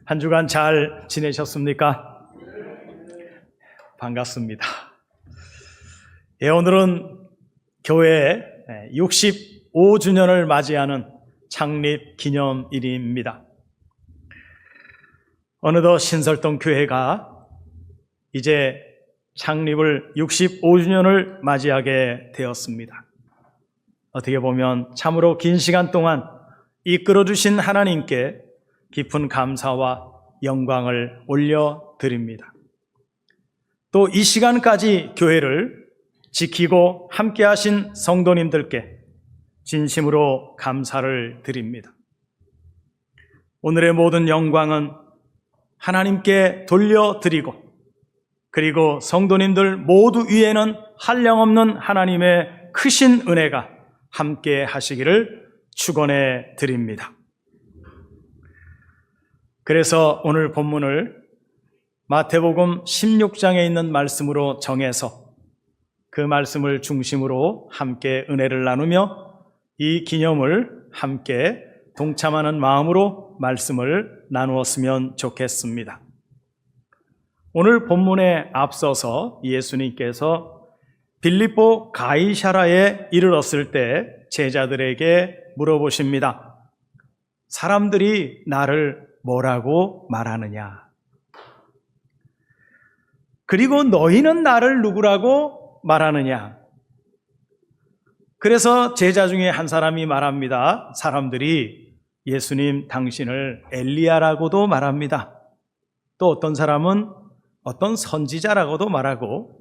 한 주간 잘 지내셨습니까? 반갑습니다. 오늘은 교회 65주년을 맞이하는 창립 기념일입니다. 어느덧 신설동 교회가 이제 창립을 65주년을 맞이하게 되었습니다. 어떻게 보면 참으로 긴 시간 동안 이끌어주신 하나님께 깊은 감사와 영광을 올려드립니다. 또 이 시간까지 교회를 지키고 함께 하신 성도님들께 진심으로 감사를 드립니다. 오늘의 모든 영광은 하나님께 돌려드리고, 그리고 성도님들 모두 위에는 한량없는 하나님의 크신 은혜가 함께 하시기를 축원해 드립니다. 그래서 오늘 본문을 마태복음 16장에 있는 말씀으로 정해서 그 말씀을 중심으로 함께 은혜를 나누며 이 기념을 함께 동참하는 마음으로 말씀을 나누었으면 좋겠습니다. 오늘 본문에 앞서서 예수님께서 빌립보 가이사랴에 이르렀을 때 제자들에게 물어보십니다. 사람들이 나를 뭐라고 말하느냐? 그리고 너희는 나를 누구라고 말하느냐? 그래서 제자 중에 한 사람이 말합니다. 사람들이 예수님 당신을 엘리야라고도 말합니다. 또 어떤 사람은 어떤 선지자라고도 말하고,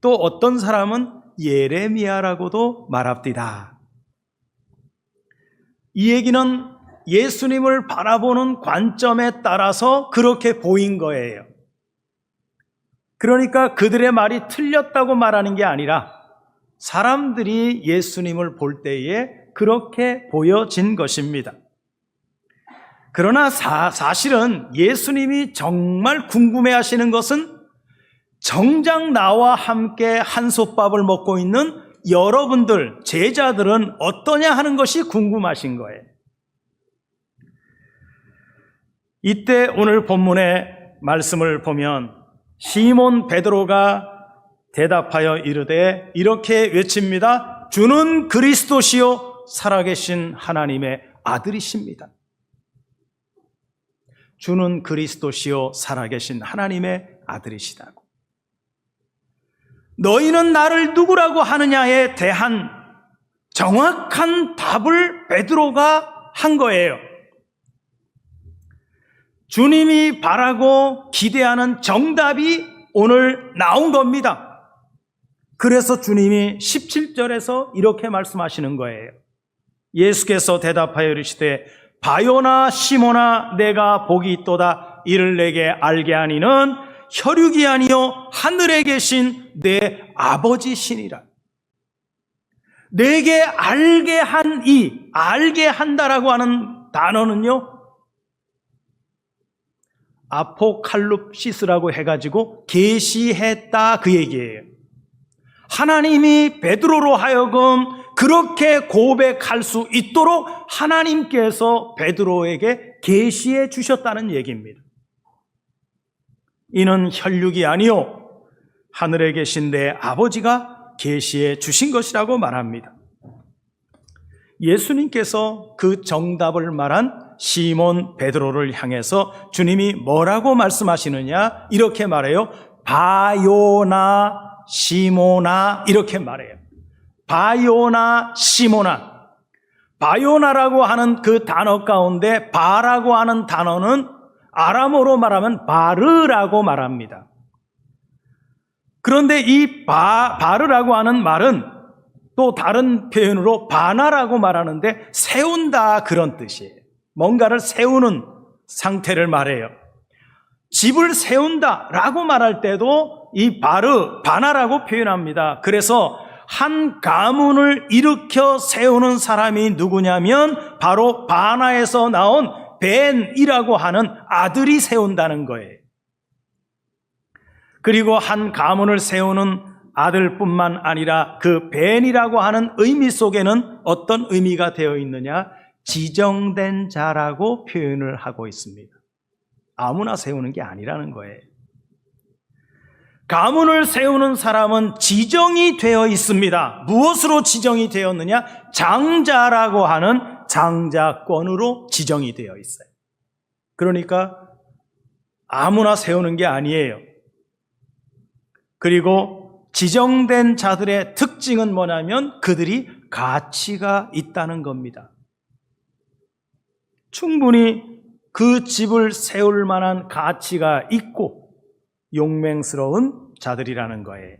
또 어떤 사람은 예레미야라고도 말합니다. 이 얘기는 예수님을 바라보는 관점에 따라서 그렇게 보인 거예요. 그러니까 그들의 말이 틀렸다고 말하는 게 아니라 사람들이 예수님을 볼 때에 그렇게 보여진 것입니다. 그러나 사실은 예수님이 정말 궁금해하시는 것은 정작 나와 함께 한솥밥을 먹고 있는 여러분들, 제자들은 어떠냐 하는 것이 궁금하신 거예요. 이때 오늘 본문의 말씀을 보면 시몬 베드로가 대답하여 이르되 이렇게 외칩니다. 주는 그리스도시요 살아계신 하나님의 아들이십니다. 주는 그리스도시요 살아계신 하나님의 아들이시다고. 너희는 나를 누구라고 하느냐에 대한 정확한 답을 베드로가 한 거예요. 주님이 바라고 기대하는 정답이 오늘 나온 겁니다. 그래서 주님이 17절에서 이렇게 말씀하시는 거예요. 예수께서 대답하여 이르시되 바요나 시몬아 내가 복이 있도다. 이를 내게 알게 하니는 혈육이 아니요 하늘에 계신 내 아버지시니라. 내게 알게 한 알게 한다라고 하는 단어는요, 아포칼립시스라고 해가지고 계시했다 그 얘기예요. 하나님이 베드로로 하여금 그렇게 고백할 수 있도록 하나님께서 베드로에게 계시해 주셨다는 얘기입니다. 이는 혈육이 아니요 하늘에 계신 내 아버지가 계시해 주신 것이라고 말합니다. 예수님께서 그 정답을 말한 시몬 베드로를 향해서 주님이 뭐라고 말씀하시느냐? 이렇게 말해요. 바요나 시모나 이렇게 말해요. 바요나 시모나. 바요나라고 하는 그 단어 가운데 바라고 하는 단어는 아람어로 말하면 바르라고 말합니다. 그런데 이 바르라고 하는 말은 또 다른 표현으로 바나라고 말하는데 세운다 그런 뜻이에요. 뭔가를 세우는 상태를 말해요. 집을 세운다라고 말할 때도 이 바나라고 표현합니다. 그래서 한 가문을 일으켜 세우는 사람이 누구냐면 바로 바나에서 나온 벤이라고 하는 아들이 세운다는 거예요. 그리고 한 가문을 세우는 아들뿐만 아니라 그 벤이라고 하는 의미 속에는 어떤 의미가 되어 있느냐? 지정된 자라고 표현을 하고 있습니다. 아무나 세우는 게 아니라는 거예요. 가문을 세우는 사람은 지정이 되어 있습니다. 무엇으로 지정이 되었느냐? 장자라고 하는 장자권으로 지정이 되어 있어요. 그러니까 아무나 세우는 게 아니에요. 그리고 지정된 자들의 특징은 뭐냐면 그들이 가치가 있다는 겁니다. 충분히 그 집을 세울 만한 가치가 있고 용맹스러운 자들이라는 거예요.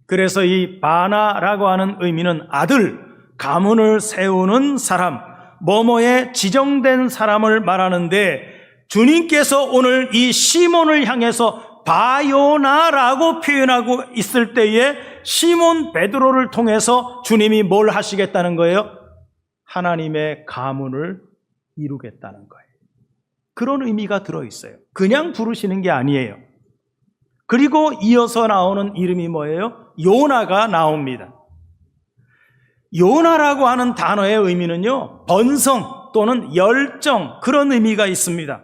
그래서 이 바나라고 하는 의미는 아들, 가문을 세우는 사람, 뭐뭐에 지정된 사람을 말하는데 주님께서 오늘 이 시몬을 향해서 바요나라고 표현하고 있을 때에 시몬 베드로를 통해서 주님이 뭘 하시겠다는 거예요? 하나님의 가문을 이루겠다는 거예요. 그런 의미가 들어있어요. 그냥 부르시는 게 아니에요. 그리고 이어서 나오는 이름이 뭐예요? 요나가 나옵니다. 요나라고 하는 단어의 의미는요, 번성 또는 열정, 그런 의미가 있습니다.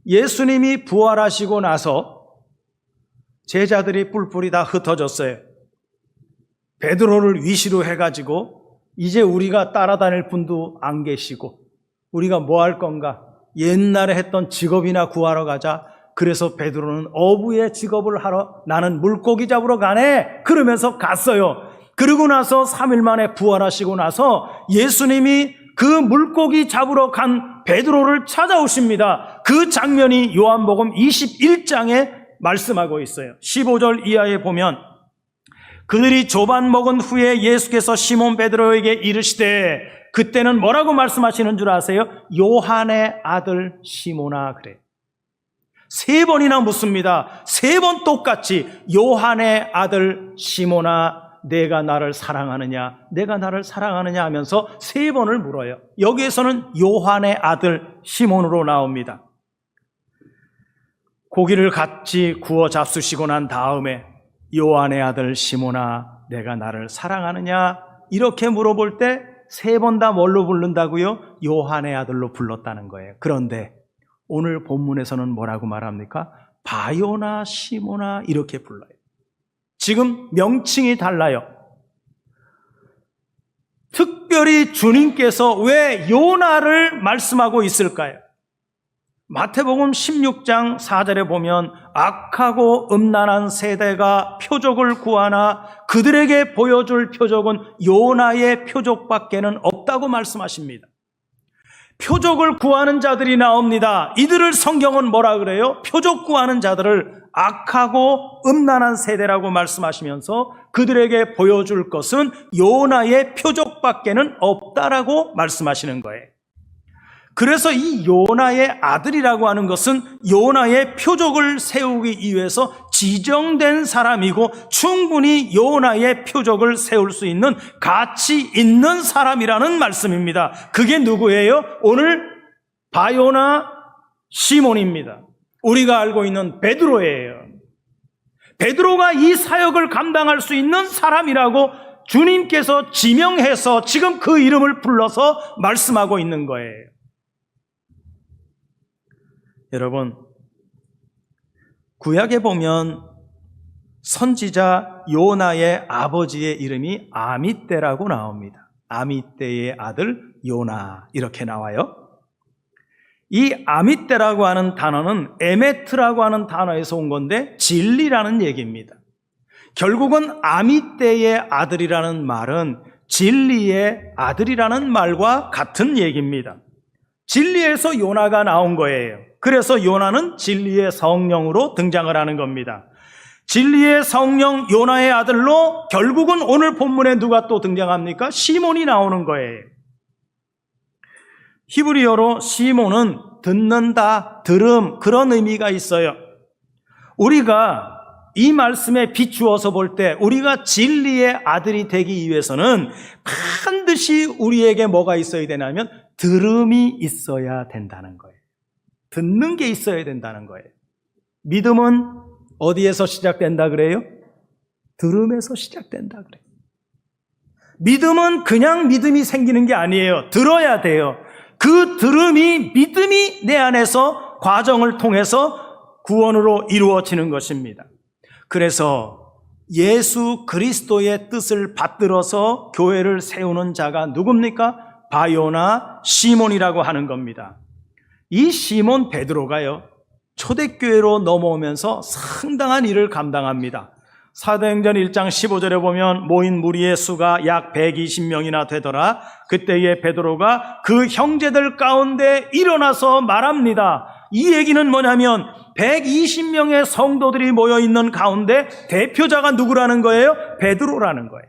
예수님이 부활하시고 나서 제자들이 뿔뿔이 다 흩어졌어요. 베드로를 위시로 해가지고 이제 우리가 따라다닐 분도 안 계시고 우리가 뭐 할 건가? 옛날에 했던 직업이나 구하러 가자. 그래서 베드로는 어부의 직업을 하러 나는 물고기 잡으러 가네. 그러면서 갔어요. 그러고 나서 3일 만에 부활하시고 나서 예수님이 그 물고기 잡으러 간 베드로를 찾아오십니다. 그 장면이 요한복음 21장에 말씀하고 있어요. 15절 이하에 보면 그들이 조반 먹은 후에 예수께서 시몬 베드로에게 이르시되, 그때는 뭐라고 말씀하시는 줄 아세요? 요한의 아들 시몬아, 그래. 3번이나 묻습니다. 3번 똑같이 요한의 아들 시몬아, 내가 나를 사랑하느냐, 내가 나를 사랑하느냐 하면서 3번을 물어요. 여기에서는 요한의 아들 시몬으로 나옵니다. 고기를 같이 구워 잡수시고 난 다음에 요한의 아들 시몬아, 내가 나를 사랑하느냐, 이렇게 물어볼 때 3번 다 뭘로 부른다고요? 요한의 아들로 불렀다는 거예요. 그런데 오늘 본문에서는 뭐라고 말합니까? 바요나 시모나 이렇게 불러요. 지금 명칭이 달라요. 특별히 주님께서 왜 요나를 말씀하고 있을까요? 마태복음 16장 4절에 보면 악하고 음란한 세대가 표적을 구하나 그들에게 보여줄 표적은 요나의 표적밖에는 없다고 말씀하십니다. 표적을 구하는 자들이 나옵니다. 이들을 성경은 뭐라 그래요? 표적 구하는 자들을 악하고 음란한 세대라고 말씀하시면서 그들에게 보여줄 것은 요나의 표적밖에는 없다라고 말씀하시는 거예요. 그래서 이 요나의 아들이라고 하는 것은 요나의 표적을 세우기 위해서 지정된 사람이고 충분히 요나의 표적을 세울 수 있는 가치 있는 사람이라는 말씀입니다. 그게 누구예요? 오늘 바요나 시몬입니다. 우리가 알고 있는 베드로예요. 베드로가 이 사역을 감당할 수 있는 사람이라고 주님께서 지명해서 지금 그 이름을 불러서 말씀하고 있는 거예요. 여러분, 구약에 보면 선지자 요나의 아버지의 이름이 아미떼라고 나옵니다. 아미떼의 아들 요나, 이렇게 나와요. 이 아미떼라고 하는 단어는 에메트라고 하는 단어에서 온 건데 진리라는 얘기입니다. 결국은 아미떼의 아들이라는 말은 진리의 아들이라는 말과 같은 얘기입니다. 진리에서 요나가 나온 거예요. 그래서 요나는 진리의 성령으로 등장을 하는 겁니다. 진리의 성령 요나의 아들로 결국은 오늘 본문에 누가 또 등장합니까? 시몬이 나오는 거예요. 히브리어로 시몬은 듣는다, 들음, 그런 의미가 있어요. 우리가 이 말씀에 비추어서 볼 때 우리가 진리의 아들이 되기 위해서는 반드시 우리에게 뭐가 있어야 되냐면 들음이 있어야 된다는 거예요. 듣는 게 있어야 된다는 거예요. 믿음은 어디에서 시작된다 그래요? 들음에서 시작된다 그래요. 믿음은 그냥 믿음이 생기는 게 아니에요. 들어야 돼요. 그 들음이, 믿음이 내 안에서 과정을 통해서 구원으로 이루어지는 것입니다. 그래서 예수 그리스도의 뜻을 받들어서 교회를 세우는 자가 누굽니까? 바요나 시몬이라고 하는 겁니다. 이 시몬 베드로가요, 초대교회로 넘어오면서 상당한 일을 감당합니다. 사도행전 1장 15절에 보면 모인 무리의 수가 약 120명이나 되더라. 그때에 베드로가 그 형제들 가운데 일어나서 말합니다. 이 얘기는 뭐냐면 120명의 성도들이 모여있는 가운데 대표자가 누구라는 거예요? 베드로라는 거예요.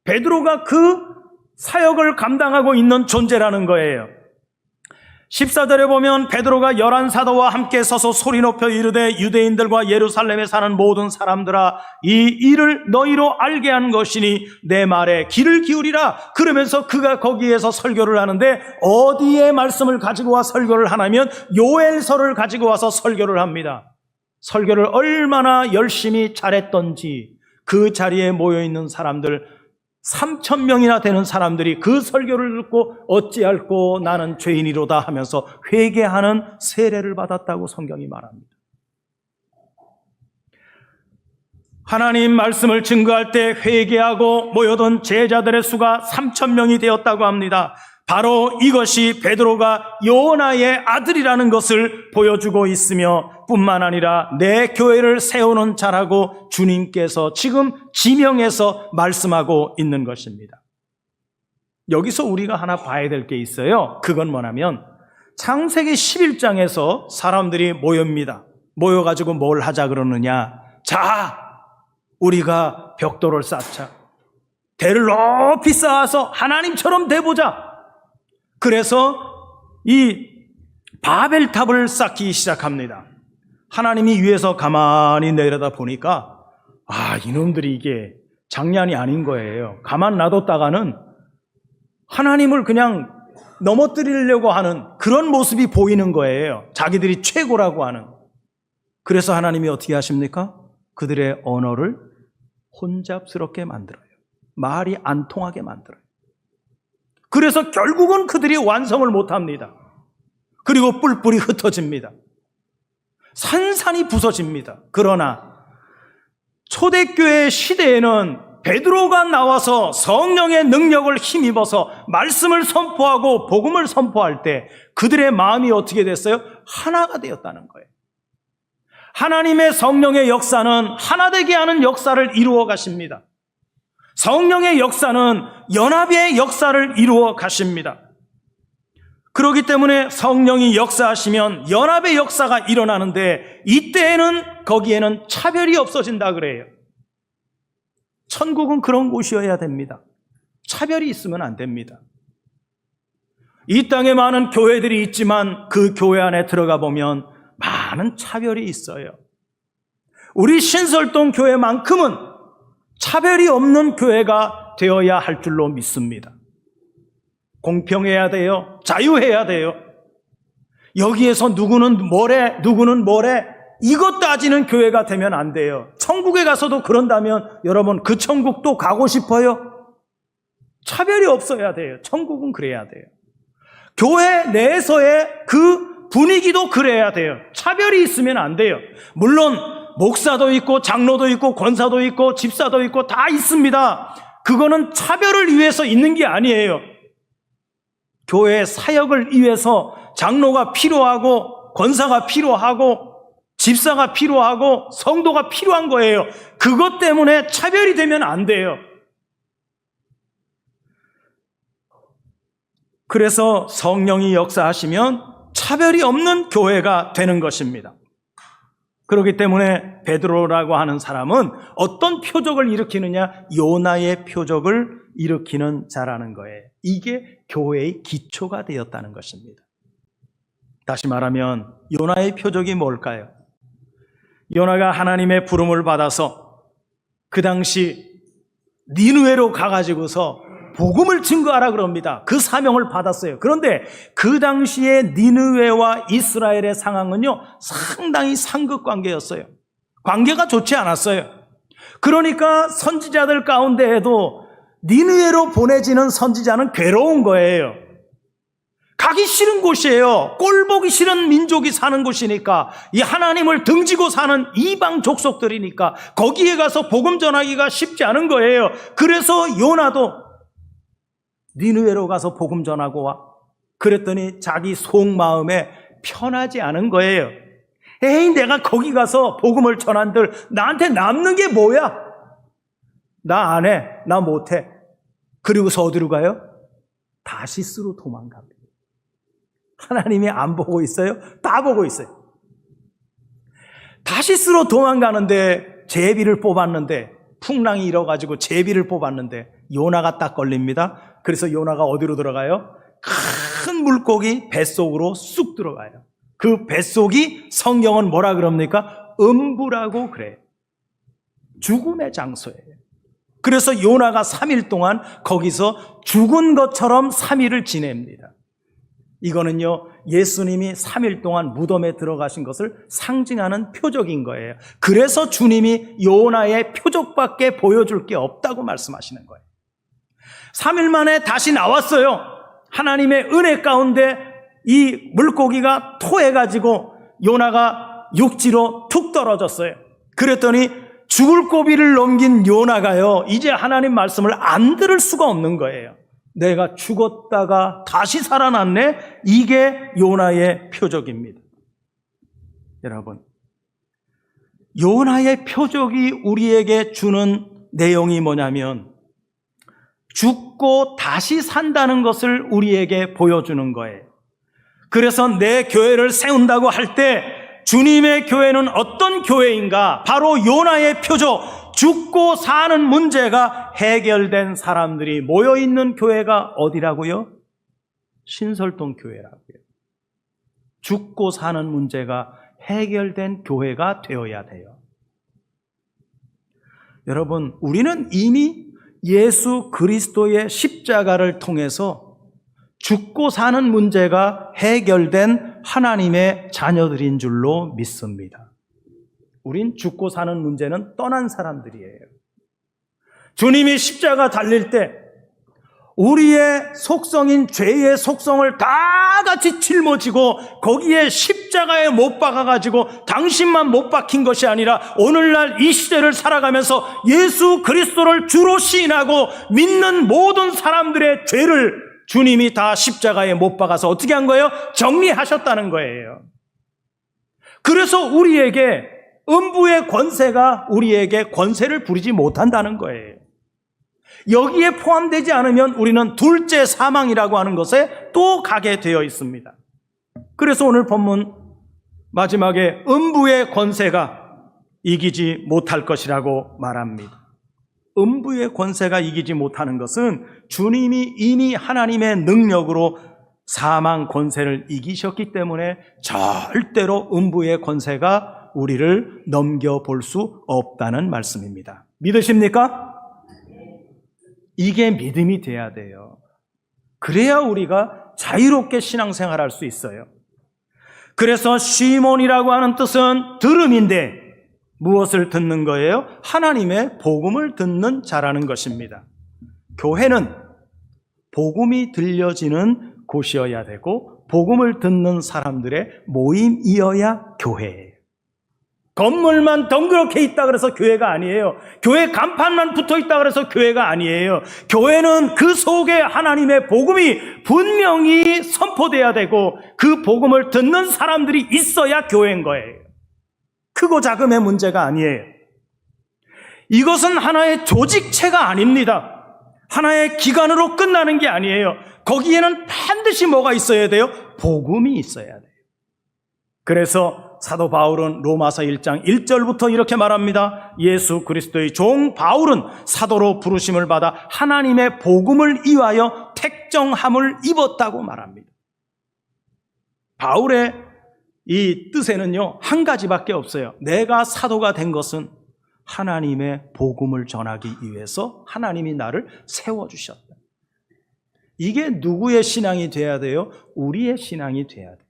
베드로가 그 사역을 감당하고 있는 존재라는 거예요. 14절에 보면 베드로가 11사도와 함께 서서 소리 높여 이르되 유대인들과 예루살렘에 사는 모든 사람들아, 이 일을 너희로 알게 한 것이니 내 말에 귀를 기울이라. 그러면서 그가 거기에서 설교를 하는데 어디에 말씀을 가지고 와 설교를 하냐면 요엘서를 가지고 와서 설교를 합니다. 설교를 얼마나 열심히 잘했던지 그 자리에 모여있는 사람들 3,000명이나 되는 사람들이 그 설교를 듣고 어찌할꼬 나는 죄인이로다 하면서 회개하는 세례를 받았다고 성경이 말합니다. 하나님 말씀을 증거할 때 회개하고 모여든 제자들의 수가 3,000명이 되었다고 합니다. 바로 이것이 베드로가 요나의 아들이라는 것을 보여주고 있으며 뿐만 아니라 내 교회를 세우는 자라고 주님께서 지금 지명해서 말씀하고 있는 것입니다. 여기서 우리가 하나 봐야 될 게 있어요. 그건 뭐냐면 창세기 11장에서 사람들이 모입니다. 모여가지고 뭘 하자 그러느냐. 자, 우리가 벽돌을 쌓자. 대를 높이 쌓아서 하나님처럼 돼보자. 그래서 이 바벨탑을 쌓기 시작합니다. 하나님이 위에서 가만히 내려다 보니까 이놈들이 이게 장난이 아닌 거예요. 가만 놔뒀다가는 하나님을 그냥 넘어뜨리려고 하는 그런 모습이 보이는 거예요. 자기들이 최고라고 하는. 그래서 하나님이 어떻게 하십니까? 그들의 언어를 혼잡스럽게 만들어요. 말이 안 통하게 만들어요. 그래서 결국은 그들이 완성을 못합니다. 그리고 뿔뿔이 흩어집니다. 산산이 부서집니다. 그러나 초대교회 시대에는 베드로가 나와서 성령의 능력을 힘입어서 말씀을 선포하고 복음을 선포할 때 그들의 마음이 어떻게 됐어요? 하나가 되었다는 거예요. 하나님의 성령의 역사는 하나 되게 하는 역사를 이루어 가십니다. 성령의 역사는 연합의 역사를 이루어 가십니다. 그렇기 때문에 성령이 역사하시면 연합의 역사가 일어나는데 이때에는 거기에는 차별이 없어진다 그래요. 천국은 그런 곳이어야 됩니다. 차별이 있으면 안 됩니다. 이 땅에 많은 교회들이 있지만 그 교회 안에 들어가 보면 많은 차별이 있어요. 우리 신설동 교회만큼은 차별이 없는 교회가 되어야 할 줄로 믿습니다. 공평해야 돼요. 자유해야 돼요. 여기에서 누구는 뭐래, 누구는 뭐래, 이것 따지는 교회가 되면 안 돼요. 천국에 가서도 그런다면 여러분 그 천국도 가고 싶어요? 차별이 없어야 돼요. 천국은 그래야 돼요. 교회 내에서의 그 분위기도 그래야 돼요. 차별이 있으면 안 돼요. 물론 목사도 있고 장로도 있고 권사도 있고 집사도 있고 다 있습니다. 그거는 차별을 위해서 있는 게 아니에요. 교회 사역을 위해서 장로가 필요하고 권사가 필요하고 집사가 필요하고 성도가 필요한 거예요. 그것 때문에 차별이 되면 안 돼요. 그래서 성령이 역사하시면 차별이 없는 교회가 되는 것입니다. 그렇기 때문에 베드로라고 하는 사람은 어떤 표적을 일으키느냐? 요나의 표적을 일으키는 자라는 거예요. 이게 교회의 기초가 되었다는 것입니다. 다시 말하면 요나의 표적이 뭘까요? 요나가 하나님의 부름을 받아서 그 당시 니느웨로 가가지고서 복음을 증거하라 그럽니다. 그 사명을 받았어요. 그런데 그 당시에 니느웨와 이스라엘의 상황은요, 상당히 상극관계였어요. 관계가 좋지 않았어요. 그러니까 선지자들 가운데에도 니느웨로 보내지는 선지자는 괴로운 거예요. 가기 싫은 곳이에요. 꼴보기 싫은 민족이 사는 곳이니까, 이 하나님을 등지고 사는 이방 족속들이니까 거기에 가서 복음 전하기가 쉽지 않은 거예요. 그래서 요나도 니느웨로 가서 복음 전하고 와. 그랬더니 자기 속마음에 편하지 않은 거예요. 에이, 내가 거기 가서 복음을 전한들 나한테 남는 게 뭐야? 나 안 해. 나 못 해. 그리고서 어디로 가요? 다시스로 도망갑니다. 하나님이 안 보고 있어요? 다 보고 있어요. 다시스로 도망가는데 제비를 뽑았는데, 풍랑이 일어가지고 제비를 뽑았는데 요나가 딱 걸립니다. 그래서 요나가 어디로 들어가요? 큰 물고기 뱃속으로 쑥 들어가요. 그 뱃속이 성경은 뭐라 그럽니까? 음부라고 그래요. 죽음의 장소예요. 그래서 요나가 3일 동안 거기서 죽은 것처럼 3일을 지냅니다. 이거는요, 예수님이 3일 동안 무덤에 들어가신 것을 상징하는 표적인 거예요. 그래서 주님이 요나의 표적밖에 보여줄 게 없다고 말씀하시는 거예요. 3일 만에 다시 나왔어요. 하나님의 은혜 가운데 이 물고기가 토해가지고 요나가 육지로 툭 떨어졌어요. 그랬더니 죽을 고비를 넘긴 요나가요, 이제 하나님 말씀을 안 들을 수가 없는 거예요. 내가 죽었다가 다시 살아났네? 이게 요나의 표적입니다. 여러분, 요나의 표적이 우리에게 주는 내용이 뭐냐면 죽고 다시 산다는 것을 우리에게 보여주는 거예요. 그래서 내 교회를 세운다고 할 때 주님의 교회는 어떤 교회인가? 바로 요나의 표적, 죽고 사는 문제가 해결된 사람들이 모여있는 교회가 어디라고요? 신설동 교회라고요. 죽고 사는 문제가 해결된 교회가 되어야 돼요. 여러분, 우리는 이미 예수 그리스도의 십자가를 통해서 죽고 사는 문제가 해결된 하나님의 자녀들인 줄로 믿습니다. 우린 죽고 사는 문제는 떠난 사람들이에요. 주님이 십자가 달릴 때 우리의 속성인 죄의 속성을 다 같이 짊어지고 거기에 십자가에 못 박아가지고 당신만 못 박힌 것이 아니라 오늘날 이 시대를 살아가면서 예수 그리스도를 주로 시인하고 믿는 모든 사람들의 죄를 주님이 다 십자가에 못 박아서 어떻게 한 거예요? 정리하셨다는 거예요. 그래서 우리에게 음부의 권세가 우리에게 권세를 부리지 못한다는 거예요. 여기에 포함되지 않으면 우리는 둘째 사망이라고 하는 것에 또 가게 되어 있습니다. 그래서 오늘 본문 마지막에 음부의 권세가 이기지 못할 것이라고 말합니다. 음부의 권세가 이기지 못하는 것은 주님이 이미 하나님의 능력으로 사망 권세를 이기셨기 때문에 절대로 음부의 권세가 우리를 넘겨볼 수 없다는 말씀입니다. 믿으십니까? 이게 믿음이 돼야 돼요. 그래야 우리가 자유롭게 신앙생활할 수 있어요. 그래서 시몬이라고 하는 뜻은 들음인데 무엇을 듣는 거예요? 하나님의 복음을 듣는 자라는 것입니다. 교회는 복음이 들려지는 곳이어야 되고 복음을 듣는 사람들의 모임이어야 교회예요. 건물만 덩그렇게 있다 그래서 교회가 아니에요. 교회 간판만 붙어 있다 그래서 교회가 아니에요. 교회는 그 속에 하나님의 복음이 분명히 선포돼야 되고 그 복음을 듣는 사람들이 있어야 교회인 거예요. 크고 작음의 문제가 아니에요. 이것은 하나의 조직체가 아닙니다. 하나의 기관으로 끝나는 게 아니에요. 거기에는 반드시 뭐가 있어야 돼요? 복음이 있어야 돼요. 그래서 사도 바울은 로마서 1장 1절부터 이렇게 말합니다. 예수 그리스도의 종 바울은 사도로 부르심을 받아 하나님의 복음을 위하여 택정함을 입었다고 말합니다. 바울의 이 뜻에는요, 한 가지밖에 없어요. 내가 사도가 된 것은 하나님의 복음을 전하기 위해서 하나님이 나를 세워주셨다. 이게 누구의 신앙이 돼야 돼요? 우리의 신앙이 돼야 돼요.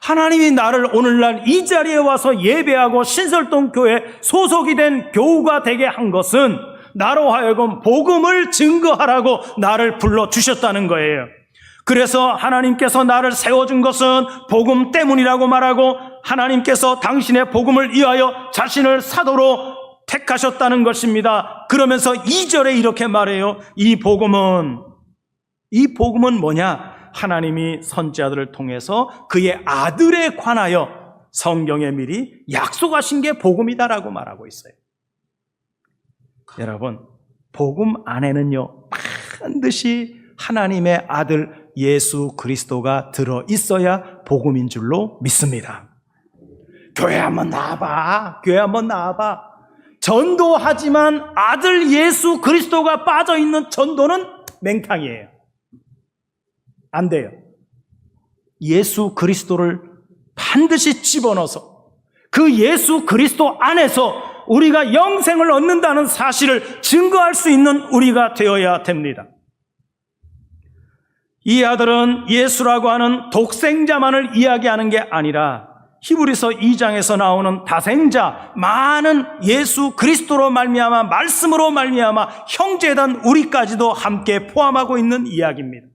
하나님이 나를 오늘날 이 자리에 와서 예배하고 신설동 교회 소속이 된 교우가 되게 한 것은 나로 하여금 복음을 증거하라고 나를 불러주셨다는 거예요. 그래서 하나님께서 나를 세워준 것은 복음 때문이라고 말하고 하나님께서 당신의 복음을 위하여 자신을 사도로 택하셨다는 것입니다. 그러면서 2절에 이렇게 말해요. 이 복음은 뭐냐? 하나님이 선지자들을 통해서 그의 아들에 관하여 성경에 미리 약속하신 게 복음이다라고 말하고 있어요. 여러분, 복음 안에는요, 반드시 하나님의 아들 예수 그리스도가 들어 있어야 복음인 줄로 믿습니다. 교회 한번 나와봐. 교회 한번 나와봐. 전도하지만 아들 예수 그리스도가 빠져 있는 전도는 맹탕이에요. 안 돼요. 예수 그리스도를 반드시 집어넣어서 그 예수 그리스도 안에서 우리가 영생을 얻는다는 사실을 증거할 수 있는 우리가 되어야 됩니다. 이 아들은 예수라고 하는 독생자만을 이야기하는 게 아니라 히브리서 2장에서 나오는 다생자, 많은 예수 그리스도로 말미암아 말씀으로 말미암아 형제단 우리까지도 함께 포함하고 있는 이야기입니다.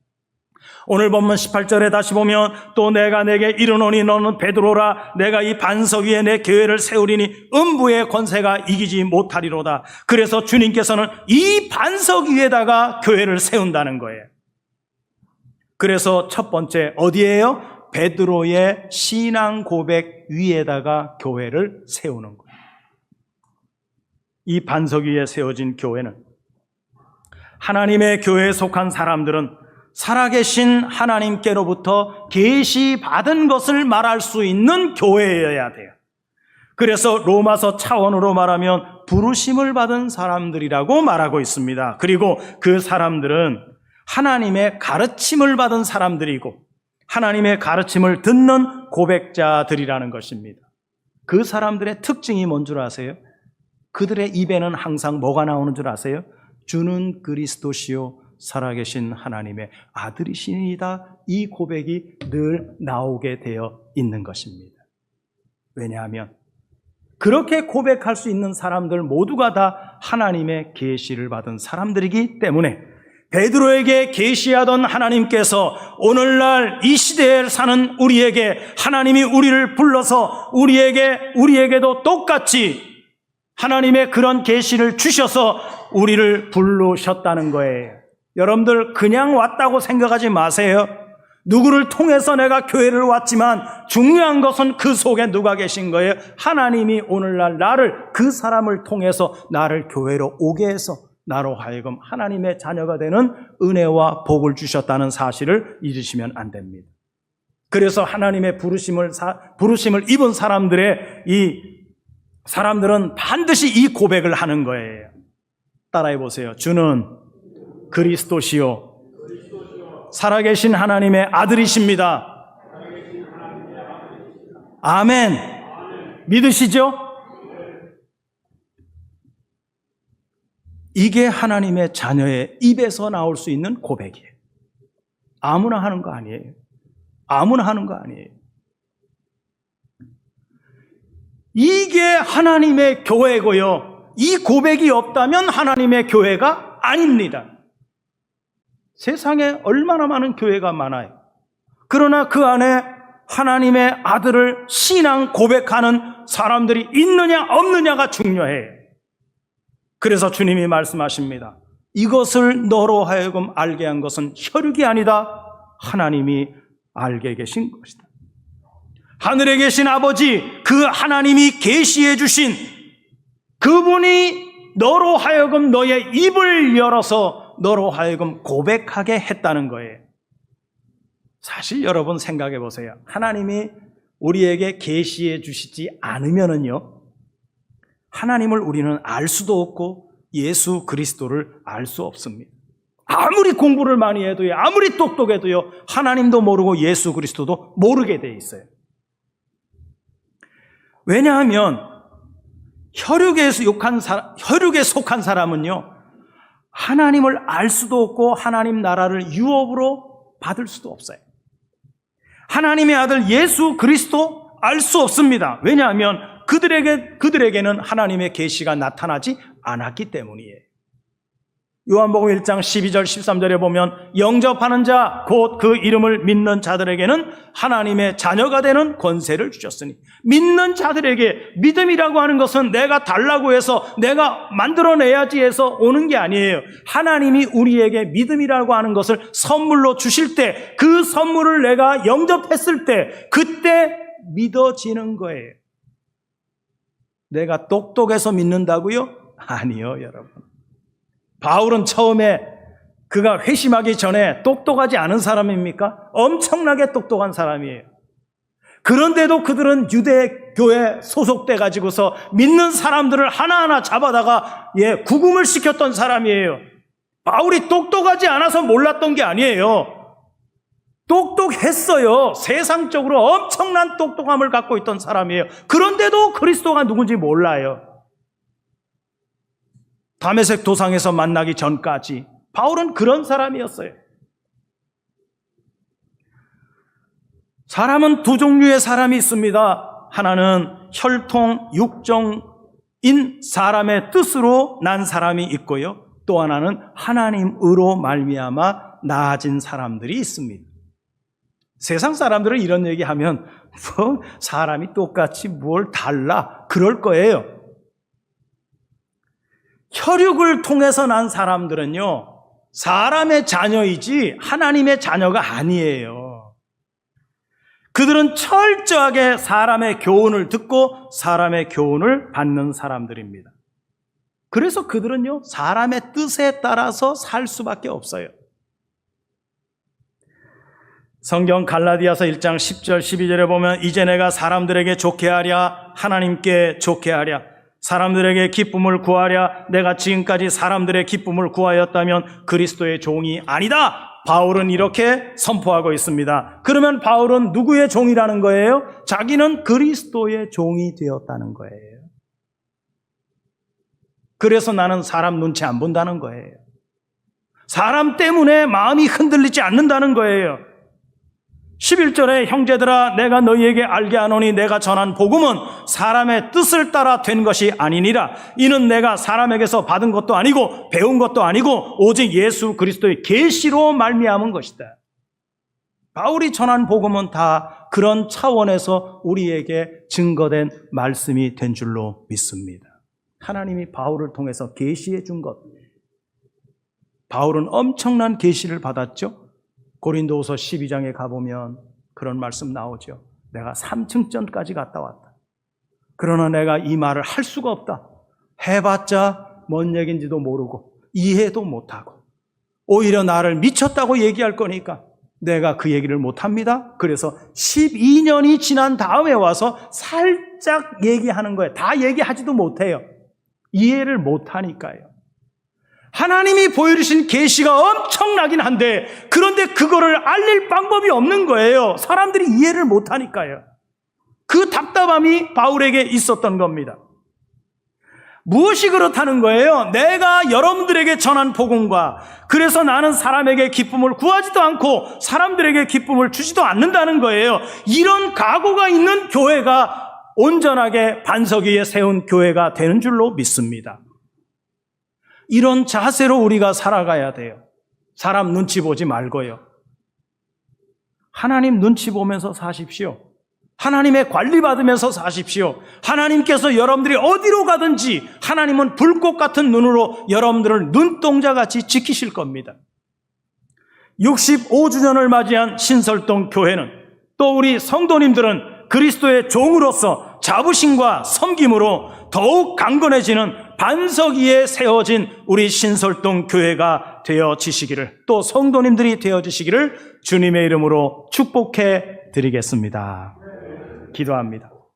오늘 본문 18절에 다시 보면 또 내가 내게 이르노니 너는 베드로라 내가 이 반석 위에 내 교회를 세우리니 음부의 권세가 이기지 못하리로다. 그래서 주님께서는 이 반석 위에다가 교회를 세운다는 거예요. 그래서 첫 번째 어디예요? 베드로의 신앙 고백 위에다가 교회를 세우는 거예요. 이 반석 위에 세워진 교회는 하나님의 교회에 속한 사람들은 살아계신 하나님께로부터 계시받은 것을 말할 수 있는 교회여야 돼요. 그래서 로마서 차원으로 말하면 부르심을 받은 사람들이라고 말하고 있습니다. 그리고 그 사람들은 하나님의 가르침을 받은 사람들이고 하나님의 가르침을 듣는 고백자들이라는 것입니다. 그 사람들의 특징이 뭔 줄 아세요? 그들의 입에는 항상 뭐가 나오는 줄 아세요? 주는 그리스도시요 살아계신 하나님의 아들이시니이다. 이 고백이 늘 나오게 되어 있는 것입니다. 왜냐하면 그렇게 고백할 수 있는 사람들 모두가 다 하나님의 계시를 받은 사람들이기 때문에 베드로에게 계시하던 하나님께서 오늘날 이 시대에 사는 우리에게 하나님이 우리를 불러서 우리에게도 똑같이 하나님의 그런 계시를 주셔서 우리를 부르셨다는 거예요. 여러분들 그냥 왔다고 생각하지 마세요. 누구를 통해서 내가 교회를 왔지만 중요한 것은 그 속에 누가 계신 거예요? 하나님이 오늘날 나를 그 사람을 통해서 나를 교회로 오게 해서 나로 하여금 하나님의 자녀가 되는 은혜와 복을 주셨다는 사실을 잊으시면 안 됩니다. 그래서 하나님의 부르심을 입은 사람들은 반드시 이 고백을 하는 거예요. 따라해 보세요. 주는 그리스도시요 살아계신 하나님의 아들이십니다. 아멘. 믿으시죠? 이게 하나님의 자녀의 입에서 나올 수 있는 고백이에요. 아무나 하는 거 아니에요. 아무나 하는 거 아니에요. 이게 하나님의 교회고요. 이 고백이 없다면 하나님의 교회가 아닙니다. 세상에 얼마나 많은 교회가 많아요. 그러나 그 안에 하나님의 아들을 신앙 고백하는 사람들이 있느냐 없느냐가 중요해요. 그래서 주님이 말씀하십니다. 이것을 너로 하여금 알게 한 것은 혈육이 아니다. 하나님이 알게 계신 것이다. 하늘에 계신 아버지, 그 하나님이 계시해 주신 그분이 너로 하여금 너의 입을 열어서 너로 하여금 고백하게 했다는 거예요. 사실 여러분 생각해 보세요. 하나님이 우리에게 계시해 주시지 않으면은요, 하나님을 우리는 알 수도 없고 예수 그리스도를 알 수 없습니다. 아무리 공부를 많이 해도요, 아무리 똑똑해도요, 하나님도 모르고 예수 그리스도도 모르게 돼 있어요. 왜냐하면 혈육에 속한 사람은요, 하나님을 알 수도 없고 하나님 나라를 유업으로 받을 수도 없어요. 하나님의 아들 예수 그리스도 알 수 없습니다. 왜냐하면 그들에게는 하나님의 계시가 나타나지 않았기 때문이에요. 요한복음 1장 12절 13절에 보면 영접하는 자 곧 그 이름을 믿는 자들에게는 하나님의 자녀가 되는 권세를 주셨으니, 믿는 자들에게, 믿음이라고 하는 것은 내가 달라고 해서 내가 만들어내야지 해서 오는 게 아니에요. 하나님이 우리에게 믿음이라고 하는 것을 선물로 주실 때, 그 선물을 내가 영접했을 때 그때 믿어지는 거예요. 내가 똑똑해서 믿는다고요? 아니요, 여러분. 바울은 처음에 그가 회심하기 전에 똑똑하지 않은 사람입니까? 엄청나게 똑똑한 사람이에요. 그런데도 그들은 유대교에 소속돼 가지고서 믿는 사람들을 하나하나 잡아다가 구금을 시켰던 사람이에요. 바울이 똑똑하지 않아서 몰랐던 게 아니에요. 똑똑했어요. 세상적으로 엄청난 똑똑함을 갖고 있던 사람이에요. 그런데도 그리스도가 누군지 몰라요. 다메섹 도상에서 만나기 전까지 바울은 그런 사람이었어요. 사람은 두 종류의 사람이 있습니다. 하나는 혈통, 육정인 사람의 뜻으로 난 사람이 있고요. 또 하나는 하나님으로 말미암아 나아진 사람들이 있습니다. 세상 사람들은 이런 얘기하면 뭐 사람이 똑같이 뭘 달라 그럴 거예요. 혈육을 통해서 난 사람들은요, 사람의 자녀이지 하나님의 자녀가 아니에요. 그들은 철저하게 사람의 교훈을 듣고 사람의 교훈을 받는 사람들입니다. 그래서 그들은요, 사람의 뜻에 따라서 살 수밖에 없어요. 성경 갈라디아서 1장 10절 12절에 보면 이제 내가 사람들에게 좋게 하랴 하나님께 좋게 하랴 사람들에게 기쁨을 구하랴 내가 지금까지 사람들의 기쁨을 구하였다면 그리스도의 종이 아니다. 바울은 이렇게 선포하고 있습니다. 그러면 바울은 누구의 종이라는 거예요? 자기는 그리스도의 종이 되었다는 거예요. 그래서 나는 사람 눈치 안 본다는 거예요. 사람 때문에 마음이 흔들리지 않는다는 거예요. 11절에 형제들아 내가 너희에게 알게 하노니 내가 전한 복음은 사람의 뜻을 따라 된 것이 아니니라. 이는 내가 사람에게서 받은 것도 아니고 배운 것도 아니고 오직 예수 그리스도의 계시로 말미암은 것이다. 바울이 전한 복음은 다 그런 차원에서 우리에게 증거된 말씀이 된 줄로 믿습니다. 하나님이 바울을 통해서 계시해 준 것. 바울은 엄청난 계시를 받았죠. 고린도후서 12장에 가보면 그런 말씀 나오죠. 내가 3층전까지 갔다 왔다. 그러나 내가 이 말을 할 수가 없다. 해봤자 뭔 얘기인지도 모르고 이해도 못하고 오히려 나를 미쳤다고 얘기할 거니까 내가 그 얘기를 못합니다. 그래서 12년이 지난 다음에 와서 살짝 얘기하는 거예요. 다 얘기하지도 못해요. 이해를 못하니까요. 하나님이 보여주신 계시가 엄청나긴 한데 그런데 그거를 알릴 방법이 없는 거예요. 사람들이 이해를 못하니까요. 그 답답함이 바울에게 있었던 겁니다. 무엇이 그렇다는 거예요? 내가 여러분들에게 전한 복음과 그래서 나는 사람에게 기쁨을 구하지도 않고 사람들에게 기쁨을 주지도 않는다는 거예요. 이런 각오가 있는 교회가 온전하게 반석 위에 세운 교회가 되는 줄로 믿습니다. 이런 자세로 우리가 살아가야 돼요. 사람 눈치 보지 말고요. 하나님 눈치 보면서 사십시오. 하나님의 관리받으면서 사십시오. 하나님께서 여러분들이 어디로 가든지 하나님은 불꽃 같은 눈으로 여러분들을 눈동자같이 지키실 겁니다. 65주년을 맞이한 신설동 교회는 또 우리 성도님들은 그리스도의 종으로서 자부심과 섬김으로 더욱 강건해지는 반석 위에 세워진 우리 신설동 교회가 되어지시기를 또 성도님들이 되어지시기를 주님의 이름으로 축복해 드리겠습니다. 기도합니다.